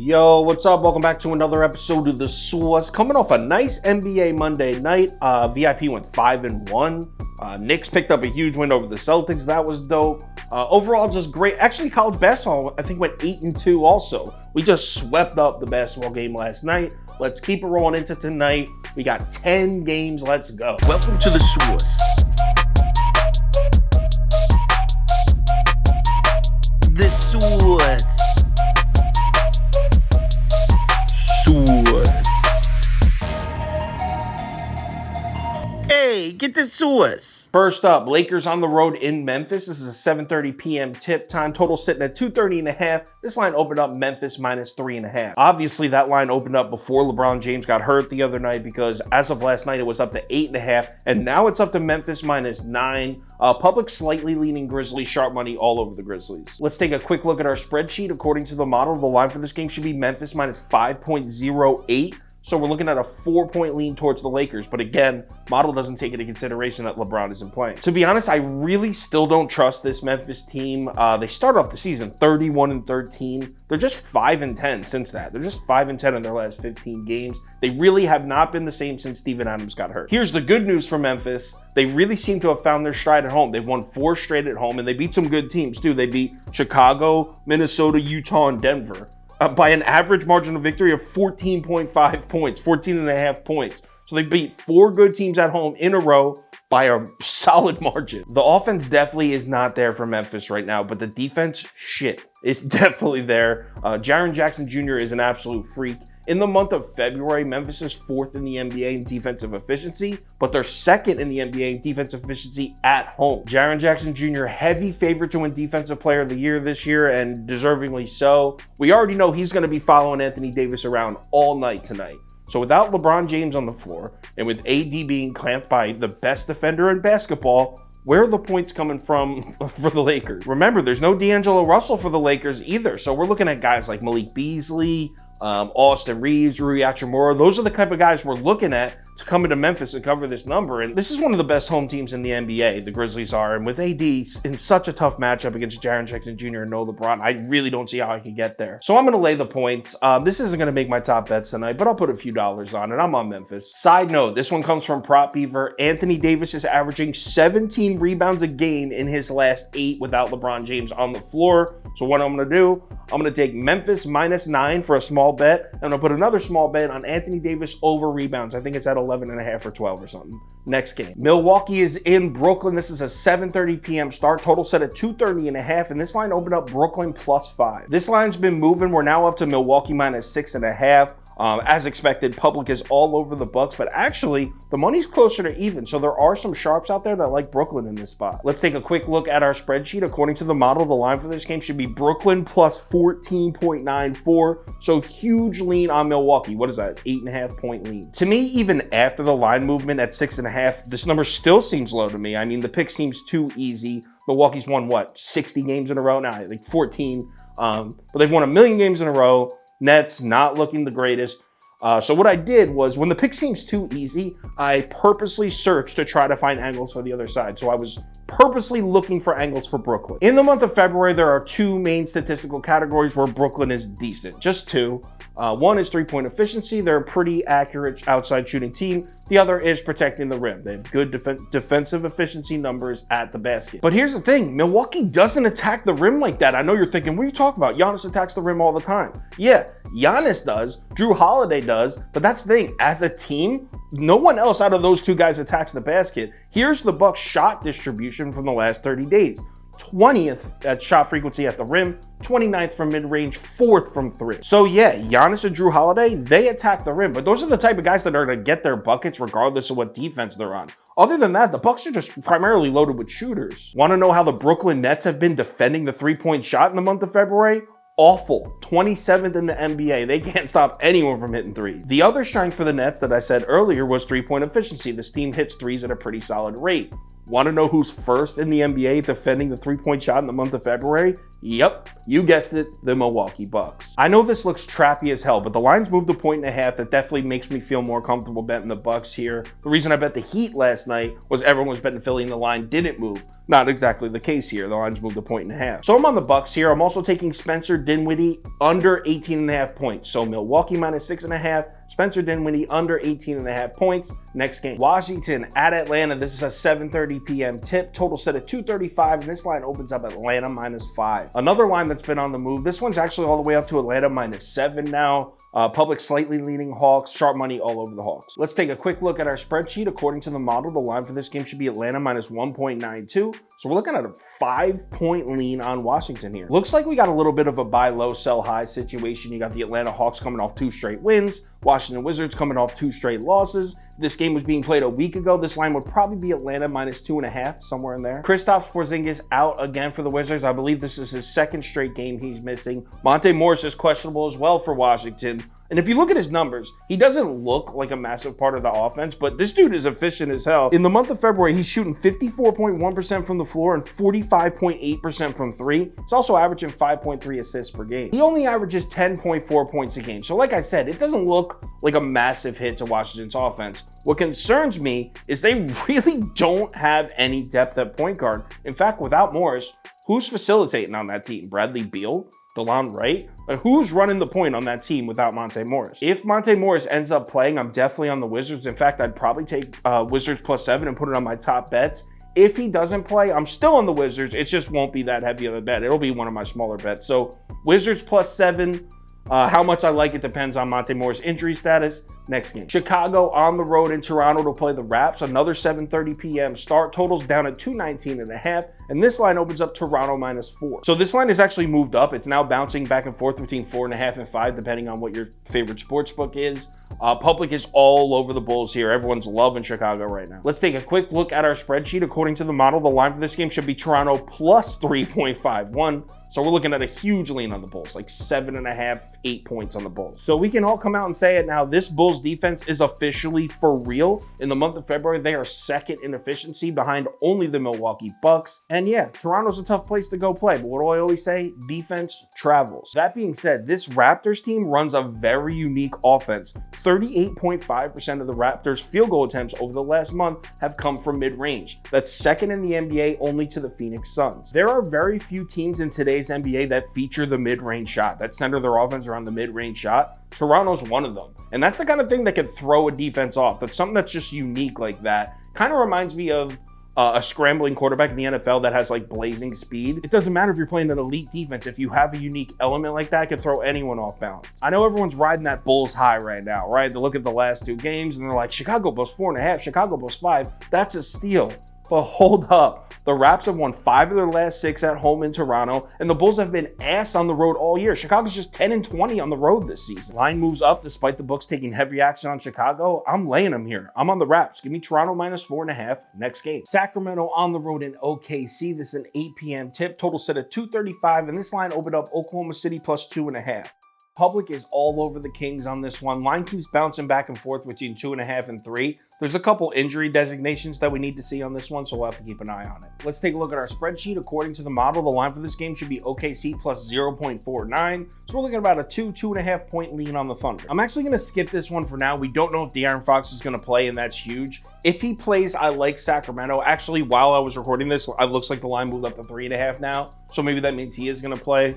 Yo, what's up? Welcome back to another episode of The Source. Coming off a nice NBA Monday night. VIP went 5-1. Knicks picked up a huge win over the Celtics. That was dope. Overall, just great. Actually, college basketball, I think, went 8-2 also. We just swept up the basketball game last night. Let's keep it rolling into tonight. We got 10 games. Let's go. Welcome to The Source. The Source. Hey, get the Source. First up, Lakers on the road in Memphis. This is a 7:30 p.m. tip time. Total sitting at 230.5. This line opened up Memphis minus 3.5. Obviously, that line opened up before LeBron James got hurt the other night because as of last night, it was up to 8.5, and now it's up to Memphis minus 9. Public slightly leaning Grizzlies, sharp money all over the Grizzlies. Let's take a quick look at our spreadsheet. According to the model, the line for this game should be Memphis minus 5.08. So we're looking at a 4-point lean towards the Lakers. But again, model doesn't take into consideration that LeBron isn't playing. To be honest, I really still don't trust this Memphis team. They started off the season 31-13. They're just 5-10 since that. They're just 5-10 in their last 15 games. They really have not been the same since Steven Adams got hurt. Here's the good news for Memphis. They really seem to have found their stride at home. They've won 4 straight at home, and they beat some good teams too. They beat Chicago, Minnesota, Utah, and Denver. By an average margin of victory of 14.5 points, 14.5 points. So they beat 4 good teams at home in a row by a solid margin. The offense definitely is not there for Memphis right now, but the defense, shit, it's definitely there. Jaren Jackson Jr. is an absolute freak. In the month of February, Memphis is 4th in the NBA in defensive efficiency, but they're 2nd in the NBA in defensive efficiency at home. Jaren Jackson Jr., heavy favorite to win Defensive Player of the Year this year, and deservingly so. We already know he's going to be following Anthony Davis around all night tonight. So without LeBron James on the floor, and with AD being clamped by the best defender in basketball, where are the points coming from for the Lakers? Remember, there's no D'Angelo Russell for the Lakers either. So we're looking at guys like Malik Beasley, Austin Reeves, Rui Hachimura. Those are the type of guys we're looking at to come into Memphis and cover this number. And this is one of the best home teams in the NBA, the Grizzlies are. And with AD in such a tough matchup against Jaren Jackson Jr. and no LeBron, I really don't see how I can get there. So I'm going to lay the points. This isn't going to make my top bets tonight, but I'll put a few dollars on it. I'm on Memphis. Side note, this one comes from Prop Beaver. Anthony Davis is averaging 17 rebounds a game in his last 8 without LeBron James on the floor. So what I'm going to do, I'm going to take Memphis minus 9 for a small bet. And I'm going to put another small bet on Anthony Davis over rebounds. I think it's at 11.5 or 12 or something. Next game. Milwaukee is in Brooklyn. This is a 7:30 p.m. start. Total set at 230.5. And this line opened up Brooklyn plus 5. This line's been moving. We're now up to Milwaukee minus 6.5. As expected, public is all over the Bucks, but actually the money's closer to even. So there are some sharps out there that like Brooklyn in this spot. Let's take a quick look at our spreadsheet. According to the model, the line for this game should be Brooklyn plus 14.94. So huge lean on Milwaukee. What is that? 8.5 point lean. To me, even after the line movement at 6.5, this number still seems low to me. I mean, the pick seems too easy. Milwaukee's won, what, 60 games in a row? Now, like 14. But they've won 1,000,000 games in a row. Nets not looking the greatest. So what I did was, when the pick seems too easy, I purposely searched to try to find angles for the other side. So I was purposely looking for angles for Brooklyn. In the month of February, there are 2 main statistical categories where Brooklyn is decent. Just 2. One is 3-point efficiency. They're a pretty accurate outside shooting team. The other is protecting the rim. They have good defensive efficiency numbers at the basket. But here's the thing. Milwaukee doesn't attack the rim like that. I know you're thinking, what are you talking about? Giannis attacks the rim all the time. Yeah, Giannis does. Drew Holiday does. But that's the thing. As a team, no one else out of those 2 guys attacks the basket. Here's the Bucks shot distribution from the last 30 days. 20th at shot frequency at the rim, 29th from mid-range, 4th from 3. So yeah, Giannis and Drew Holiday, they attack the rim, but those are the type of guys that are going to get their buckets regardless of what defense they're on. Other than that, the Bucks are just primarily loaded with shooters. Want to know how the Brooklyn Nets have been defending the 3-point shot in the month of February? Awful. 27th in the NBA. They can't stop anyone from hitting 3. The other strength for the Nets that I said earlier was 3-point efficiency. This team hits 3s at a pretty solid rate. Want to know who's first in the NBA defending the three-point shot in the month of February? Yep, you guessed it, the Milwaukee Bucks. I know this looks trappy as hell, but the line's moved a 1.5. That definitely makes me feel more comfortable betting the Bucks here. The reason I bet the Heat last night was everyone was betting Philly and the line didn't move. Not exactly the case here. The line's moved a 1.5. So I'm on the Bucks here. I'm also taking Spencer Dinwiddie under 18.5 points. So Milwaukee minus 6.5. Spencer Dinwiddie under 18.5 points. Next game, Washington at Atlanta. This is a 7:30 p.m. tip. Total set at 235, and this line opens up Atlanta minus 5. Another line that's been on the move. This one's actually all the way up to Atlanta minus 7 now. Public slightly leaning Hawks. Sharp money all over the Hawks. Let's take a quick look at our spreadsheet. According to the model, the line for this game should be Atlanta minus 1.92. So we're looking at a 5-point lean on Washington here. Looks like we got a little bit of a buy low, sell high situation. You got the Atlanta Hawks coming off 2 straight wins. Washington Wizards coming off 2 straight losses. This game was being played a week ago. This line would probably be Atlanta minus 2.5, somewhere in there. Kristaps Porzingis out again for the Wizards. I believe this is his 2nd straight game he's missing. Monte Morris is questionable as well for Washington. And if you look at his numbers, he doesn't look like a massive part of the offense, but this dude is efficient as hell. In the month of February, he's shooting 54.1% from the floor and 45.8% from 3. He's also averaging 5.3 assists per game. He only averages 10.4 points a game. So like I said, it doesn't look like a massive hit to Washington's offense. What concerns me is they really don't have any depth at point guard. In fact, without Morris, who's facilitating on that team? Bradley Beal? DeLon Wright? Like, who's running the point on that team without Monte Morris? If Monte Morris ends up playing, I'm definitely on the Wizards. In fact, I'd probably take Wizards plus 7 and put it on my top bets. If he doesn't play, I'm still on the Wizards. It just won't be that heavy of a bet. It'll be one of my smaller bets. So Wizards plus 7. How much I like it depends on Monte Morris' injury status. Next game, Chicago on the road in Toronto to play the Raps. Another 7:30 p.m. start. Totals down at 219.5, and this line opens up Toronto minus 4. So this line has actually moved up. It's now bouncing back and forth between 4.5 and 5, depending on what your favorite sports book is. Public is all over the Bulls here. Everyone's loving Chicago right now. Let's take a quick look at our spreadsheet. According to the model, the line for this game should be Toronto plus 3.51. So we're looking at a huge lean on the Bulls, like 7.5, 8 points on the Bulls. So we can all come out and say it now. This Bulls defense is officially for real. In the month of February, they are 2nd in efficiency behind only the Milwaukee Bucks. And yeah, Toronto's a tough place to go play. But what do I always say? Defense travels. That being said, this Raptors team runs a very unique offense. 38.5% of the Raptors' field goal attempts over the last month have come from mid-range. That's 2nd in the NBA, only to the Phoenix Suns. There are very few teams in today's NBA that feature the mid-range shot, that center their offense around the mid-range shot. Toronto's one of them. And that's the kind of thing that could throw a defense off. That's something that's just unique like that. Kind of reminds me of a scrambling quarterback in the NFL that has like blazing speed. It doesn't matter if you're playing an elite defense. If you have a unique element like that, it can throw anyone off balance. I know everyone's riding that Bulls high right now, right? They look at the last 2 games and they're like, Chicago plus 4.5, Chicago plus 5. That's a steal. But hold up. The Raps have won 5 of their last 6 at home in Toronto, and the Bulls have been ass on the road all year. Chicago's just 10-20 on the road this season. Line moves up despite the books taking heavy action on Chicago. I'm laying them here. I'm on the Raps. Give me Toronto minus 4.5. Next game, Sacramento on the road in OKC. This is an 8 p.m. tip. Total set at 235, and this line opened up Oklahoma City plus 2.5. Public is all over the Kings on this one. Line keeps bouncing back and forth between 2.5 and 3. There's a couple injury designations that we need to see on this one, so we'll have to keep an eye on it. Let's take a look at our spreadsheet. According to the model, the line for this game should be OKC plus 0.49. So we're looking at about a 2.5 point lean on the Thunder. I'm actually going to skip this one for now. We don't know if De'Aaron Fox is going to play, and that's huge. If he plays, I like Sacramento. Actually, while I was recording this, it looks like the line moved up to 3.5 now, so maybe that means he is going to play.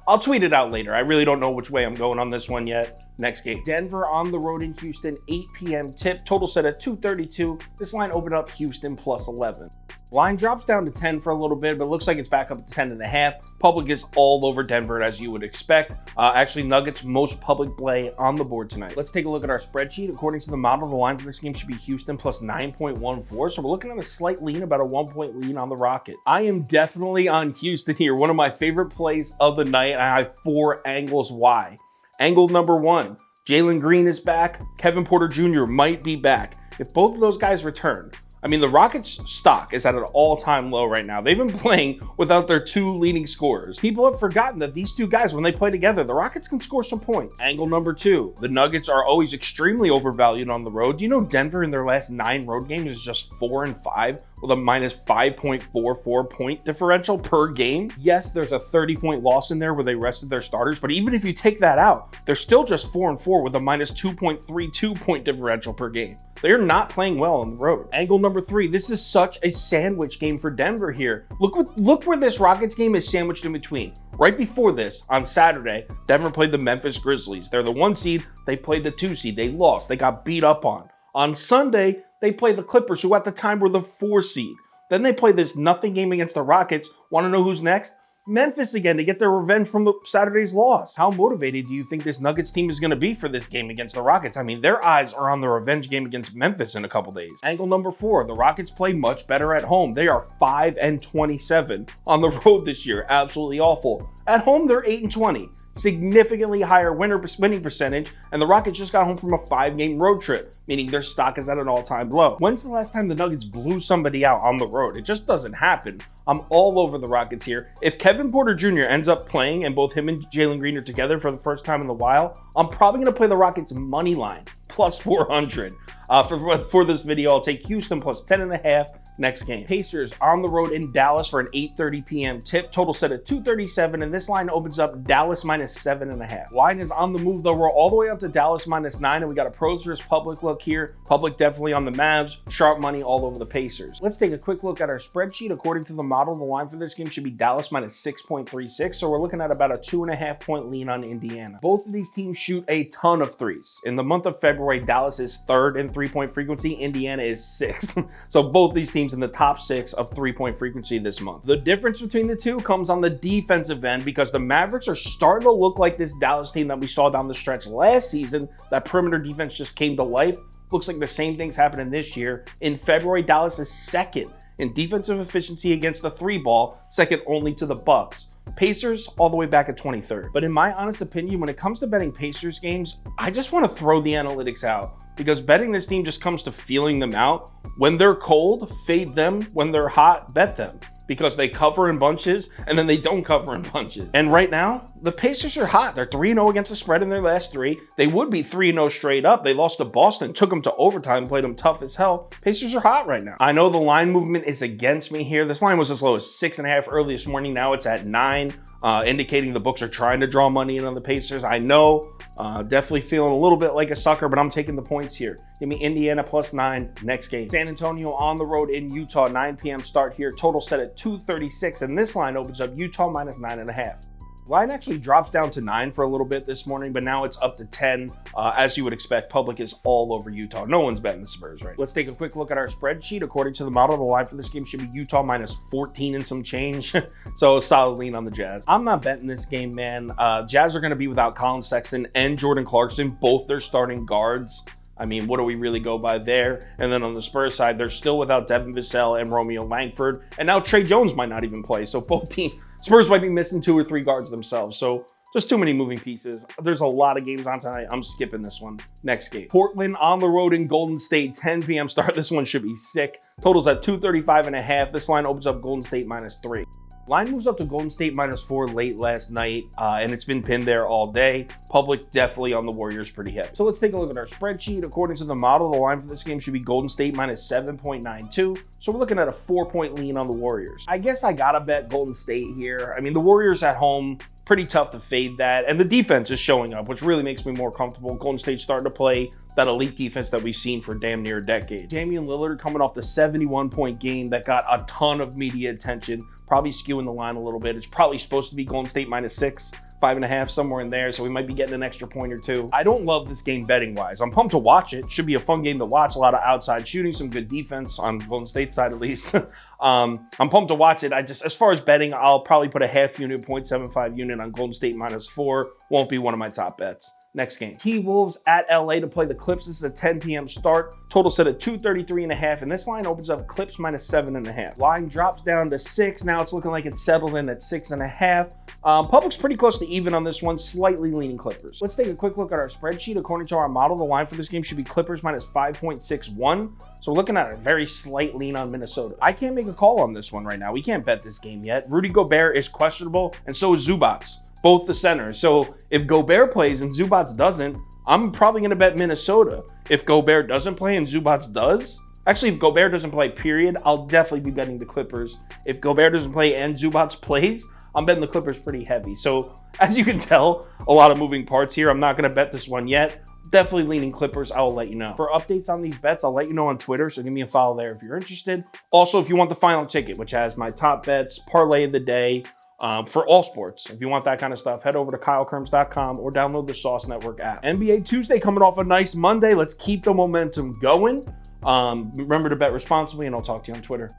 I'll tweet it out later. I really don't know which way I'm going on this one yet. Next game, Denver on the road in Houston, 8 p.m. tip. Total set at 232. This line opened up Houston plus 11. Line drops down to 10 for a little bit, but it looks like it's back up to 10.5. Public is all over Denver, as you would expect. Actually, Nuggets most public play on the board tonight. Let's take a look at our spreadsheet. According to the model, the line for this game should be Houston plus 9.14. So we're looking at a slight lean, about a 1-point lean on the Rocket. I am definitely on Houston here. One of my favorite plays of the night. I have 4 angles why. Angle number 1, Jalen Green is back. Kevin Porter Jr. might be back. If both of those guys return, I mean, the Rockets' stock is at an all-time low right now. They've been playing without their two leading scorers. People have forgotten that these two guys, when they play together, the Rockets can score some points. Angle number 2, the Nuggets are always extremely overvalued on the road. Do you know Denver in their last 9 road games is just 4-5 with a minus 5.44 point differential per game? Yes, there's a 30-point loss in there where they rested their starters, but even if you take that out, they're still just 4-4 with a minus 2.32 point differential per game. They're not playing well on the road. Angle number 3, this is such a sandwich game for Denver here. Look where this Rockets game is sandwiched in between. Right before this, on Saturday, Denver played the Memphis Grizzlies. They're the 1 seed, they played the 2 seed. They lost, they got beat up on. On Sunday, they played the Clippers, who at the time were the 4 seed. Then they played this nothing game against the Rockets. Want to know who's next? Memphis again to get their revenge from Saturday's loss. How motivated do you think this Nuggets team is going to be for this game against the Rockets? I mean, their eyes are on the revenge game against Memphis in a couple days. Angle number 4, the Rockets play much better at home. They are 5-27 on the road this year. Absolutely awful. At home, they're 8-20. Significantly higher winning percentage, and the Rockets just got home from a 5-game road trip, meaning their stock is at an all-time low. When's the last time the Nuggets blew somebody out on the road? It just doesn't happen. I'm all over the Rockets here. If Kevin Porter Jr. ends up playing and both him and Jalen Green are together for the first time in a while, I'm probably going to play the Rockets money line, plus 400. For this video, I'll take Houston plus 10.5 next game. Pacers on the road in Dallas for an 8:30 p.m. tip. Total set at 237, and this line opens up Dallas minus 7.5. Line is on the move, though. We're all the way up to Dallas minus 9, and we got a pros versus public look here. Public definitely on the Mavs. Sharp money all over the Pacers. Let's take a quick look at our spreadsheet. According to the model, the line for this game should be Dallas minus 6.36, so we're looking at about a 2.5 point lean on Indiana. Both of these teams shoot a ton of threes. In the month of February, Dallas is 3rd in three-point frequency. Indiana is 6th. So both these teams in the top 6 of three-point frequency this month. The difference between the two comes on the defensive end, because the Mavericks are starting to look like this Dallas team that we saw down the stretch last season. That perimeter defense just came to life. Looks like the same thing's happening this year. In February, Dallas is 2nd in defensive efficiency against the 3-ball, second only to the Bucks. Pacers all the way back at 23rd. But in my honest opinion, when it comes to betting Pacers games, I just want to throw the analytics out, because betting this team just comes to feeling them out. When they're cold, fade them. When they're hot, bet them, because they cover in bunches and then they don't cover in bunches. And right now, the Pacers are hot. They're 3-0 against the spread in their last 3. They would be 3-0 straight up. They lost to Boston, took them to overtime, played them tough as hell. Pacers are hot right now. I know the line movement is against me here. This line was as low as 6.5 early this morning. Now it's at 9, indicating the books are trying to draw money in on the Pacers. I know, definitely feeling a little bit like a sucker, but I'm taking the points here. Give me Indiana plus 9 next game. San Antonio on the road in Utah, 9 p.m. start here. Total set at 236, and this line opens up Utah minus 9.5. Line actually drops down to 9 for a little bit this morning, but now it's up to 10. As you would expect, public is all over Utah. No one's betting the Spurs, right? Let's take a quick look at our spreadsheet. According to the model, the line for this game should be Utah minus 14 and some change. So a solid lean on the Jazz. I'm not betting this game, man. Jazz are going to be without Colin Sexton and Jordan Clarkson, both their starting guards. I mean, what do we really go by there? And then on the Spurs side, they're still without Devin Vassell and Romeo Langford. And now Trey Jones might not even play. So both teams, Spurs might be missing 2 or 3 guards themselves. So just too many moving pieces. There's a lot of games on tonight. I'm skipping this one. Next game. Portland on the road in Golden State, 10 p.m. start. This one should be sick. Totals at 235.5. This line opens up Golden State minus 3. Line moves up to Golden State minus 4 late last night, and it's been pinned there all day. Public definitely on the Warriors pretty heavy. So let's take a look at our spreadsheet. According to the model, the line for this game should be Golden State minus 7.92. So we're looking at a 4-point lean on the Warriors. I guess I gotta bet Golden State here. I mean, the Warriors at home, pretty tough to fade that. And the defense is showing up, which really makes me more comfortable. Golden State's starting to play that elite defense that we've seen for damn near a decade. Damian Lillard coming off the 71-point game that got a ton of media attention, probably skewing the line a little bit. It's probably supposed to be Golden State minus 6, 5.5, somewhere in there. So we might be getting an extra point or 2. I don't love this game betting wise. I'm pumped to watch it. Should be a fun game to watch. A lot of outside shooting, some good defense on Golden State side at least. I'm pumped to watch it. As far as betting, I'll probably put a half unit, 0.75 unit on Golden State minus 4. Won't be one of my top bets. Next game. T-Wolves at LA to play the Clips. This is a 10 p.m. start. Total set at 233.5, and this line opens up Clips minus 7.5. Line drops down to 6. Now it's looking like it's settled in at 6.5. Public's pretty close to even on this one, slightly leaning Clippers. Let's take a quick look at our spreadsheet. According to our model, the line for this game should be Clippers minus 5.61. So we're looking at a very slight lean on Minnesota. I can't make a call on this one right now. We can't bet this game yet. Rudy Gobert is questionable, and so is Zubac, both the centers. So if Gobert plays and Zubac doesn't, I'm probably going to bet Minnesota. If Gobert doesn't play and Zubac does, actually, if Gobert doesn't play, period, I'll definitely be betting the Clippers. If Gobert doesn't play and Zubac plays, I'm betting the Clippers pretty heavy. So as you can tell, a lot of moving parts here. I'm not going to bet this one yet. Definitely leaning Clippers. I will let you know. For updates on these bets, I'll let you know on Twitter, so give me a follow there if you're interested. Also, if you want the final ticket, which has my top bets, parlay of the day, for all sports. If you want that kind of stuff, head over to KyleKirms.com or download the Sauce Network app. NBA Tuesday coming off a nice Monday. Let's keep the momentum going. Remember to bet responsibly, and I'll talk to you on Twitter.